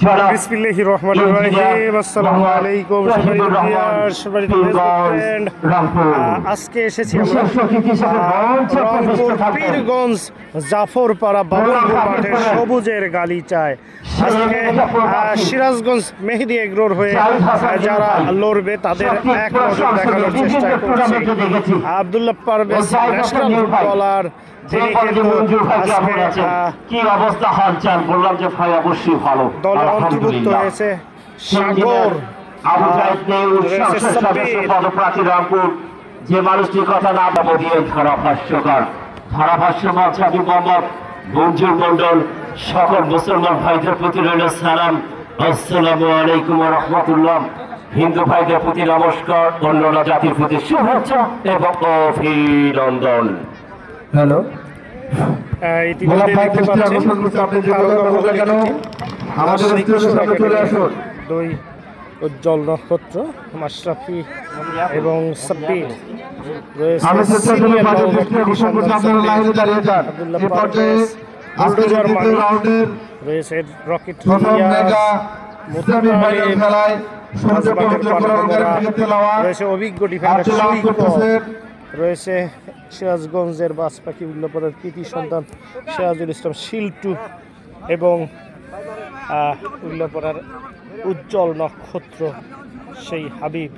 বিসমিল্লাহির রহমানির রহিম। আসসালামু আলাইকুম ফ্রেন্ড। আজকে এসেছি আমরা রংপুর পীরগঞ্জ জাফরপাড়া বাবুলপুর মাঠে সবুজের গালিচায়। আজকে সিরাজগঞ্জ মেহেদি এগ্রোর হয়ে যারা লড়বে তাদের এক নজর দেখানোর চেষ্টা করছি। আব্দুল্লাহ পারভেজ ন্যাশনাল ফুটবলার, যিনি কিন্তু কি অবস্থা হালচাল বললাম যে ভাই অবশ্যই ভালো দলে অন্তর্ভুক্ত হয়েছে সাগর, আবু সাইদ নেই পদপ্রার্থী রংপুর। যে মানুষটির কথা না বলিয়ে ধারাভাষ্য মাঝাবি মোহাম্মদ মঞ্জুর মন্ডল। সকল মুসলমান ভাইদের প্রতি রইল সালাম, আসসালামু আলাইকুম ওয়া রাহমাতুল্লাহ। হিন্দু ভাইদের প্রতি নমস্কার, অন্যান্য জাতির প্রতি শুভেচ্ছা এবং অভিনন্দন। হ্যালো, ইতিমধ্যে দেখতে পাচ্ছেন দুই উজ্জ্বল নক্ষত্র মাশরাফি এবং সাব্বির রয়েছে। আব্দুল্লাহ পারভেজ, বুলডোজার মানিক রয়েছে, রকেট রয়েছে, অভিজ্ঞ ডিফেন্ডার রয়েছে, সিরাজগঞ্জের বাজপাখি উল্লাপাড়ার কৃতি সন্তান সিরাজুল ইসলাম শিল্টু এবং উল্লাপাড়ার উজ্জ্বল নক্ষত্র সেই হাবিব।